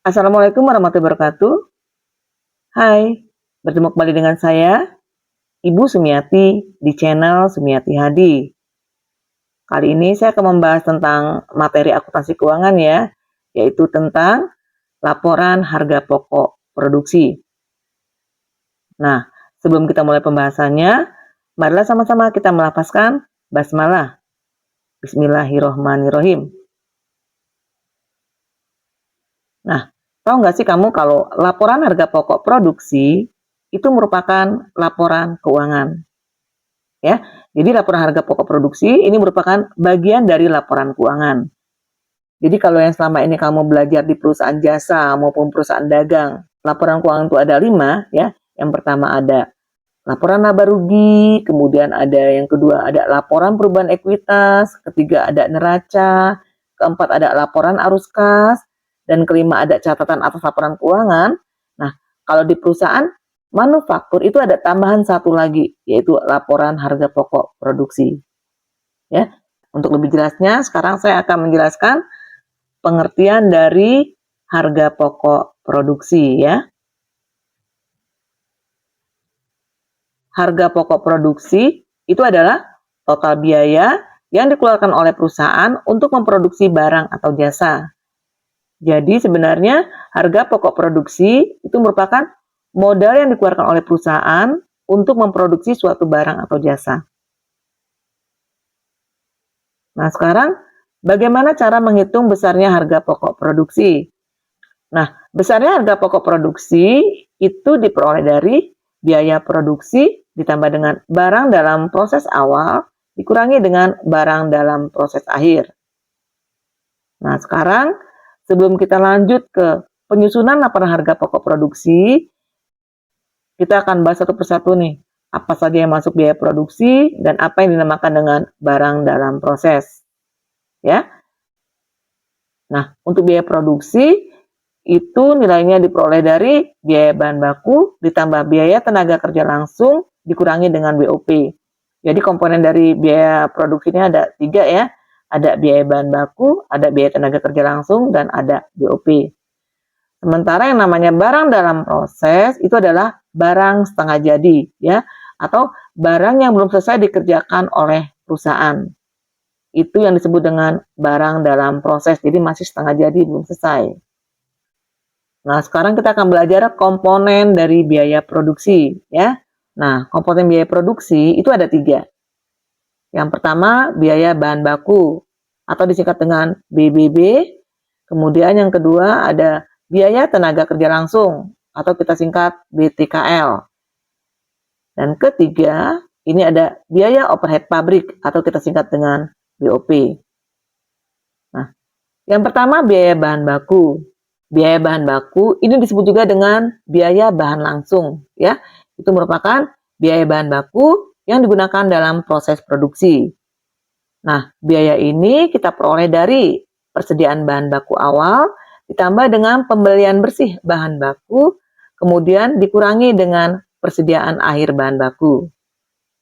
Assalamualaikum warahmatullahi wabarakatuh. Hai, bertemu kembali dengan saya, Ibu Sumiati, di channel Sumiati Hadi. Kali ini saya akan membahas tentang materi akuntansi keuangan ya, yaitu tentang laporan harga pokok produksi. Nah, sebelum kita mulai pembahasannya, marilah sama-sama kita melafazkan basmalah. Bismillahirrohmanirrohim. Nah, tahu nggak sih kamu kalau laporan harga pokok produksi itu merupakan laporan keuangan? Ya, jadi laporan harga pokok produksi ini merupakan bagian dari laporan keuangan. Jadi kalau yang selama ini kamu belajar di perusahaan jasa maupun perusahaan dagang, laporan keuangan itu ada 5 ya. Yang pertama ada laporan laba rugi, kemudian ada yang kedua ada laporan perubahan ekuitas, ketiga ada neraca, keempat ada laporan arus kas, dan kelima ada catatan atas laporan keuangan. Nah, kalau di perusahaan manufaktur itu ada tambahan satu lagi, yaitu laporan harga pokok produksi. Ya, untuk lebih jelasnya, sekarang saya akan menjelaskan pengertian dari harga pokok produksi ya. Harga pokok produksi itu adalah total biaya yang dikeluarkan oleh perusahaan untuk memproduksi barang atau jasa. Jadi sebenarnya harga pokok produksi itu merupakan modal yang dikeluarkan oleh perusahaan untuk memproduksi suatu barang atau jasa. Nah, sekarang bagaimana cara menghitung besarnya harga pokok produksi? Nah, besarnya harga pokok produksi itu diperoleh dari biaya produksi ditambah dengan barang dalam proses awal dikurangi dengan barang dalam proses akhir. Nah, sekarang sebelum kita lanjut ke penyusunan laporan harga pokok produksi, kita akan bahas satu persatu nih, apa saja yang masuk biaya produksi dan apa yang dinamakan dengan barang dalam proses. Ya. Nah, untuk biaya produksi itu nilainya diperoleh dari biaya bahan baku ditambah biaya tenaga kerja langsung dikurangi dengan BOP. Jadi komponen dari biaya produksi ini ada 3 ya. Ada biaya bahan baku, ada biaya tenaga kerja langsung, dan ada BOP. Sementara yang namanya barang dalam proses itu adalah barang setengah jadi ya, atau barang yang belum selesai dikerjakan oleh perusahaan. Itu yang disebut dengan barang dalam proses, jadi masih setengah jadi, belum selesai. Nah, sekarang kita akan belajar komponen dari biaya produksi ya. Nah, komponen biaya produksi itu ada 3. Yang pertama biaya bahan baku atau disingkat dengan BBB. Kemudian yang kedua ada biaya tenaga kerja langsung atau kita singkat BTKL. Dan ketiga, ini ada biaya overhead pabrik atau kita singkat dengan BOP. Nah, yang pertama biaya bahan baku. Biaya bahan baku ini disebut juga dengan biaya bahan langsung ya. Itu merupakan biaya bahan baku yang digunakan dalam proses produksi. Nah, biaya ini kita peroleh dari persediaan bahan baku awal ditambah dengan pembelian bersih bahan baku, kemudian dikurangi dengan persediaan akhir bahan baku.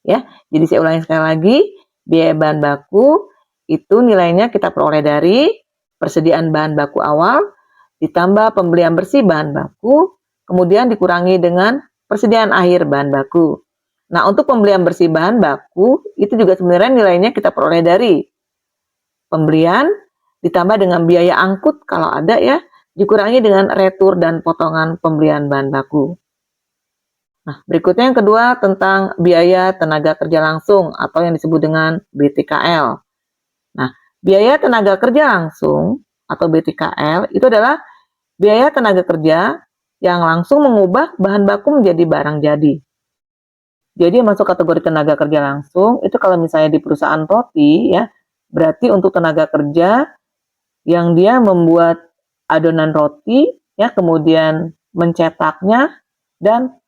Ya, jadi saya ulangi sekali lagi, biaya bahan baku itu nilainya kita peroleh dari persediaan bahan baku awal ditambah pembelian bersih bahan baku, kemudian dikurangi dengan persediaan akhir bahan baku. Nah, untuk pembelian bersih bahan baku, itu juga sebenarnya nilainya kita peroleh dari pembelian ditambah dengan biaya angkut kalau ada ya, dikurangi dengan retur dan potongan pembelian bahan baku. Nah, berikutnya yang kedua tentang biaya tenaga kerja langsung atau yang disebut dengan BTKL. Nah, biaya tenaga kerja langsung atau BTKL itu adalah biaya tenaga kerja yang langsung mengubah bahan baku menjadi barang jadi. Jadi masuk kategori tenaga kerja langsung itu kalau misalnya di perusahaan roti ya, berarti untuk tenaga kerja yang dia membuat adonan roti ya, kemudian mencetaknya dan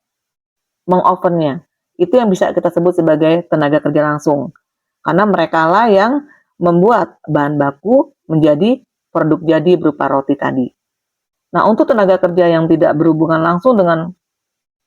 mengovennya. Itu yang bisa kita sebut sebagai tenaga kerja langsung. Karena mereka lah yang membuat bahan baku menjadi produk jadi berupa roti tadi. Nah, untuk tenaga kerja yang tidak berhubungan langsung dengan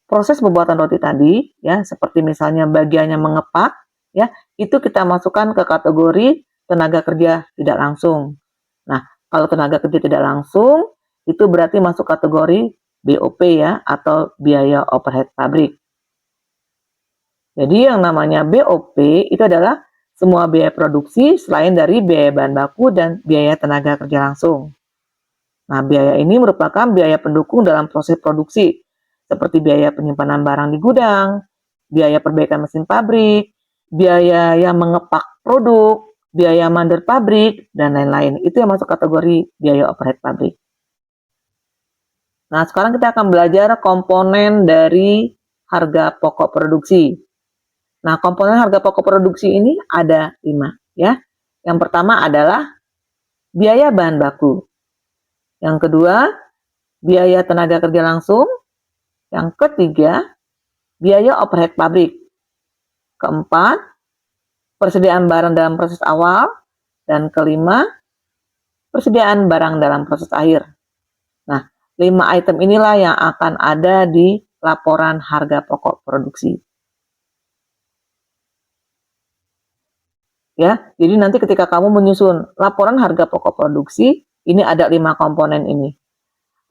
proses pembuatan roti tadi, ya, seperti misalnya bagiannya mengepak, ya, itu kita masukkan ke kategori tenaga kerja tidak langsung. Nah, kalau tenaga kerja tidak langsung, itu berarti masuk kategori BOP ya, atau biaya overhead pabrik. Jadi yang namanya BOP itu adalah semua biaya produksi selain dari biaya bahan baku dan biaya tenaga kerja langsung. Nah, biaya ini merupakan biaya pendukung dalam proses produksi, seperti biaya penyimpanan barang di gudang, biaya perbaikan mesin pabrik, biaya yang mengepak produk, biaya mandor pabrik, dan lain-lain. Itu yang masuk kategori biaya overhead pabrik. Nah, sekarang kita akan belajar komponen dari harga pokok produksi. Nah, komponen harga pokok produksi ini ada 5 ya. Yang pertama adalah biaya bahan baku. Yang kedua, biaya tenaga kerja langsung. Yang ketiga, biaya overhead pabrik. Keempat, persediaan barang dalam proses awal. Dan kelima, persediaan barang dalam proses akhir. Nah, 5 item inilah yang akan ada di laporan harga pokok produksi. Ya, jadi nanti ketika kamu menyusun laporan harga pokok produksi, ini ada 5 komponen ini.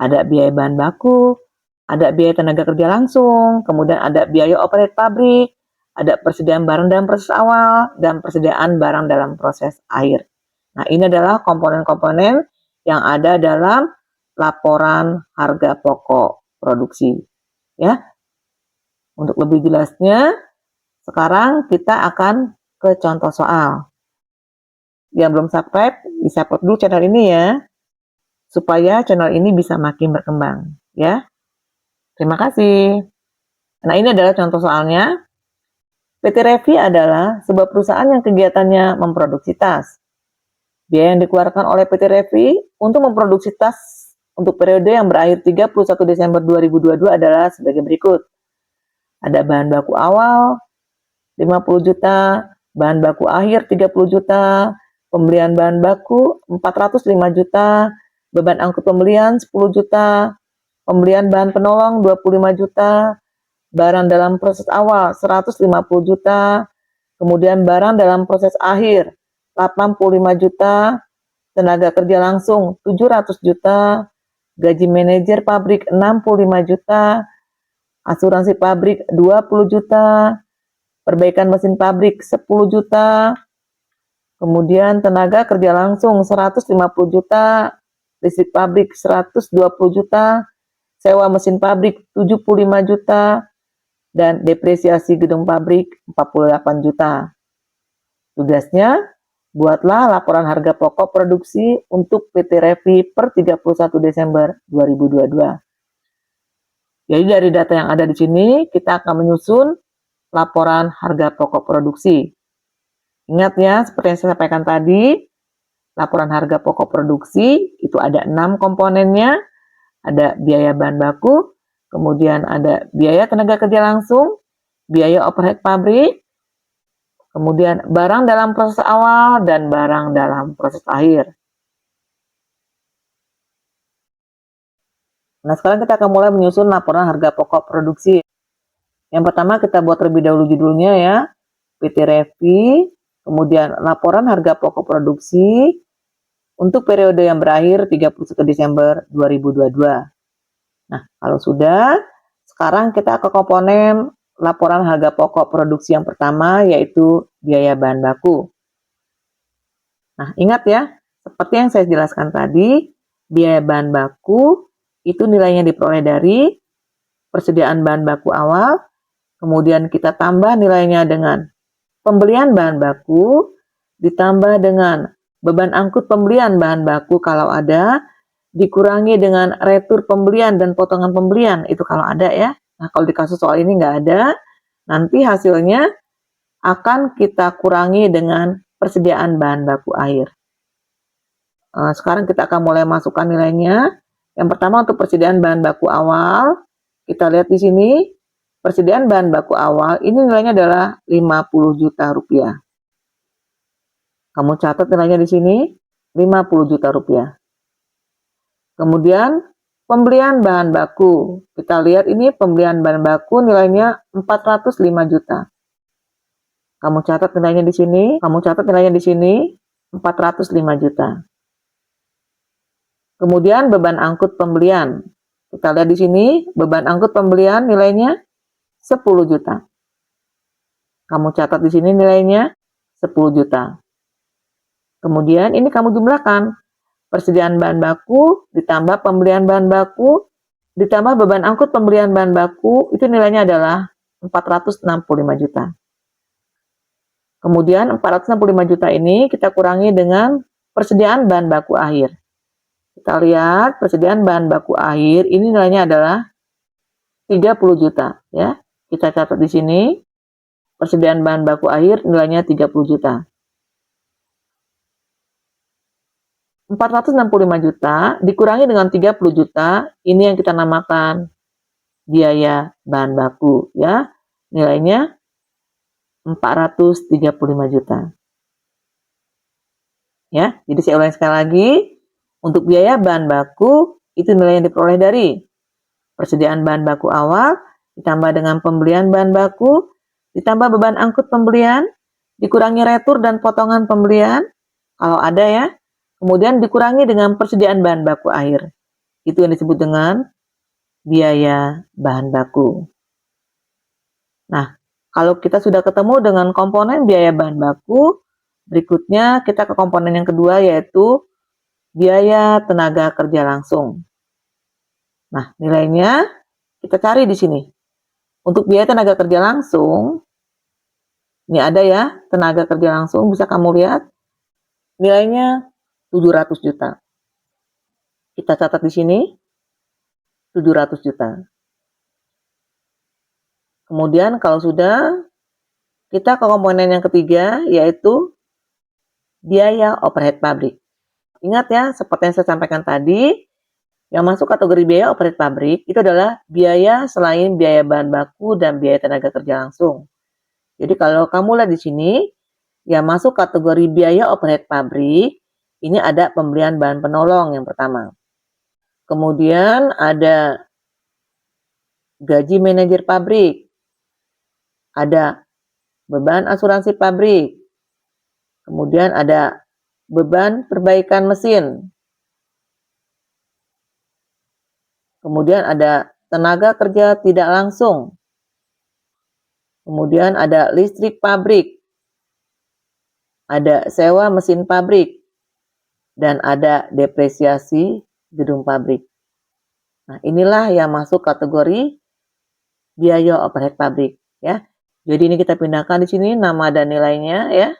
Ada biaya bahan baku, ada biaya tenaga kerja langsung, kemudian ada biaya overhead pabrik, ada persediaan barang dalam proses awal, dan persediaan barang dalam proses akhir. Nah, ini adalah komponen-komponen yang ada dalam laporan harga pokok produksi. Ya, untuk lebih jelasnya, sekarang kita akan ke contoh soal. Yang belum subscribe, bisa subscribe dulu channel ini ya, supaya channel ini bisa makin berkembang. Ya, terima kasih. Nah, ini adalah contoh soalnya. PT Revi adalah sebuah perusahaan yang kegiatannya memproduksi tas. Biaya yang dikeluarkan oleh PT Revi untuk memproduksi tas untuk periode yang berakhir 31 Desember 2022 adalah sebagai berikut. Ada bahan baku awal 50 juta, bahan baku akhir 30 juta, pembelian bahan baku 405 juta, beban angkut pembelian 10 juta, pembelian bahan penolong 25 juta, barang dalam proses awal 150 juta, kemudian barang dalam proses akhir 85 juta, tenaga kerja langsung 700 juta, gaji manajer pabrik 65 juta, asuransi pabrik 20 juta, perbaikan mesin pabrik 10 juta, kemudian tenaga kerja langsung 150 juta, listrik pabrik 120 juta, sewa mesin pabrik 75 juta, dan depresiasi gedung pabrik 48 juta. Tugasnya, buatlah laporan harga pokok produksi untuk PT Revi per 31 Desember 2022. Jadi dari data yang ada di sini, kita akan menyusun laporan harga pokok produksi. Ingat ya, seperti yang saya sampaikan tadi, laporan harga pokok produksi itu ada 6 komponennya. Ada biaya bahan baku, kemudian ada biaya tenaga kerja langsung, biaya overhead pabrik, kemudian barang dalam proses awal, dan barang dalam proses akhir. Nah, sekarang kita akan mulai menyusun laporan harga pokok produksi. Yang pertama kita buat terlebih dahulu judulnya ya, PT Revi, kemudian laporan harga pokok produksi untuk periode yang berakhir 31 Desember 2022. Nah, kalau sudah, sekarang kita ke komponen laporan harga pokok produksi yang pertama, yaitu biaya bahan baku. Nah, ingat ya, seperti yang saya jelaskan tadi, biaya bahan baku itu nilainya diperoleh dari persediaan bahan baku awal, kemudian kita tambah nilainya dengan pembelian bahan baku, ditambah dengan beban angkut pembelian bahan baku kalau ada, dikurangi dengan retur pembelian dan potongan pembelian, itu kalau ada ya. Nah, kalau di kasus soal ini nggak ada, nanti hasilnya akan kita kurangi dengan persediaan bahan baku akhir. Sekarang kita akan mulai masukkan nilainya. Yang pertama untuk persediaan bahan baku awal, kita lihat di sini, persediaan bahan baku awal, ini nilainya adalah 50 juta rupiah. Kamu catat nilainya di sini, 50 juta rupiah. Kemudian pembelian bahan baku. Kita lihat ini pembelian bahan baku nilainya 405 juta. Kamu catat nilainya di sini, 405 juta. Kemudian beban angkut pembelian. Kita lihat di sini, beban angkut pembelian nilainya 10 juta. Kamu catat di sini nilainya 10 juta. Kemudian ini kamu jumlahkan. Persediaan bahan baku ditambah pembelian bahan baku ditambah beban angkut pembelian bahan baku, itu nilainya adalah 465 juta. Kemudian 465 juta ini kita kurangi dengan persediaan bahan baku akhir. Kita lihat persediaan bahan baku akhir ini nilainya adalah 30 juta ya. Kita catat di sini persediaan bahan baku akhir nilainya 30 juta. 465 juta dikurangi dengan 30 juta, ini yang kita namakan biaya bahan baku ya. Nilainya 435 juta. Ya, jadi saya ulangi sekali lagi. Untuk biaya bahan baku, itu nilai yang diperoleh dari persediaan bahan baku awal, ditambah dengan pembelian bahan baku, ditambah beban angkut pembelian, dikurangi retur dan potongan pembelian, kalau ada ya, kemudian dikurangi dengan persediaan bahan baku akhir. Itu yang disebut dengan biaya bahan baku. Nah, kalau kita sudah ketemu dengan komponen biaya bahan baku, berikutnya kita ke komponen yang kedua yaitu biaya tenaga kerja langsung. Nah, nilainya kita cari di sini. Untuk biaya tenaga kerja langsung, ini ada ya, tenaga kerja langsung bisa kamu lihat. Nilainya 700 juta. Kita catat di sini 700 juta. Kemudian kalau sudah, kita ke komponen yang ketiga yaitu biaya overhead pabrik. Ingat ya, seperti yang saya sampaikan tadi, yang masuk kategori biaya overhead pabrik itu adalah biaya selain biaya bahan baku dan biaya tenaga kerja langsung. Jadi kalau kamu lihat di sini, yang masuk kategori biaya overhead pabrik, ini ada pembelian bahan penolong yang pertama. Kemudian ada gaji manajer pabrik, ada beban asuransi pabrik, kemudian ada beban perbaikan mesin, kemudian ada tenaga kerja tidak langsung, kemudian ada listrik pabrik, ada sewa mesin pabrik, dan ada depresiasi gedung pabrik. Nah, inilah yang masuk kategori biaya overhead pabrik ya. Jadi ini kita pindahkan di sini nama dan nilainya ya.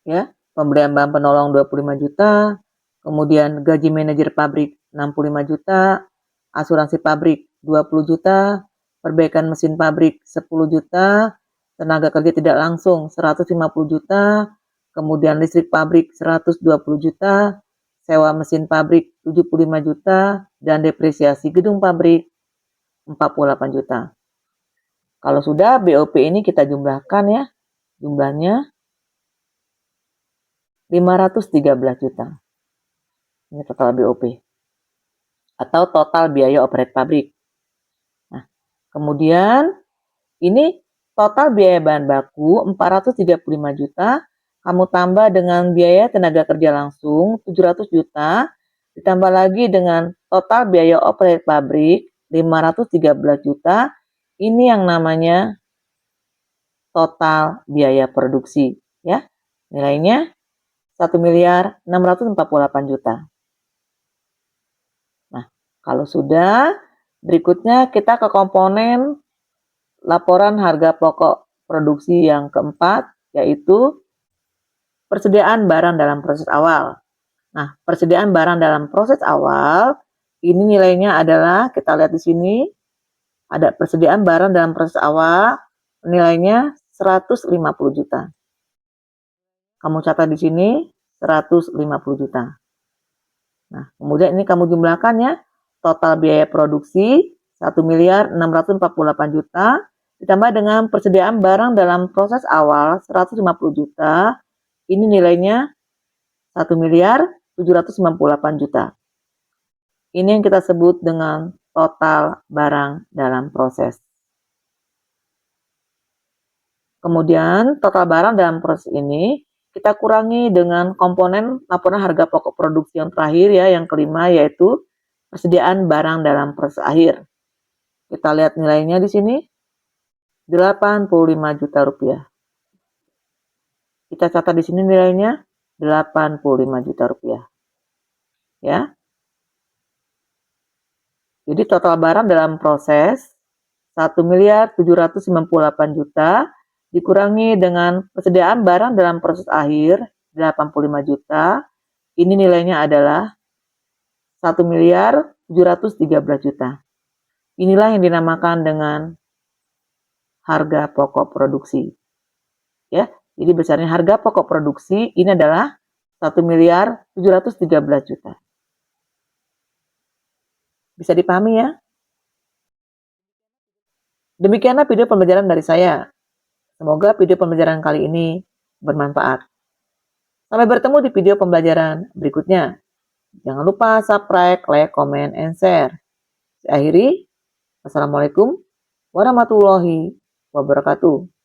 Ya, pembelian bahan penolong 25 juta, kemudian gaji manajer pabrik 65 juta, asuransi pabrik 20 juta, perbaikan mesin pabrik 10 juta, tenaga kerja tidak langsung 150 juta, kemudian listrik pabrik 120 juta, sewa mesin pabrik 75 juta, dan depresiasi gedung pabrik 48 juta. Kalau sudah, BOP ini kita jumlahkan ya, jumlahnya 513 juta. Ini total BOP. Atau total biaya overhead pabrik. Nah, kemudian ini total biaya bahan baku 435 juta, kamu tambah dengan biaya tenaga kerja langsung 700 juta, ditambah lagi dengan total biaya overhead pabrik 513 juta, ini yang namanya total biaya produksi ya. Nilainya 1.648 juta. Nah, kalau sudah, berikutnya kita ke komponen laporan harga pokok produksi yang keempat, yaitu persediaan barang dalam proses awal. Nah, persediaan barang dalam proses awal, ini nilainya adalah, kita lihat di sini, ada persediaan barang dalam proses awal, nilainya 150 juta. Kamu catat di sini 150 juta. Nah, kemudian ini kamu jumlahkan ya, total biaya produksi 1.648 juta ditambah dengan persediaan barang dalam proses awal 150 juta. Ini nilainya 1.798 juta. Ini yang kita sebut dengan total barang dalam proses. Kemudian total barang dalam proses ini kita kurangi dengan komponen laporan harga pokok produksi yang terakhir ya, yang kelima, yaitu persediaan barang dalam proses akhir. Kita lihat nilainya di sini, 85 juta rupiah. Kita catat di sini nilainya 85 juta rupiah. Ya. Jadi total barang dalam proses 1.798 juta dikurangi dengan persediaan barang dalam proses akhir 85 juta. Ini nilainya adalah 1.713 juta. Inilah yang dinamakan dengan harga pokok produksi. Ya, jadi besarnya harga pokok produksi ini adalah 1.713 juta. Bisa dipahami ya? Demikianlah video pembelajaran dari saya. Semoga video pembelajaran kali ini bermanfaat. Sampai bertemu di video pembelajaran berikutnya. Jangan lupa subscribe, like, comment, and share. Saya akhiri. Wassalamualaikum warahmatullahi wabarakatuh.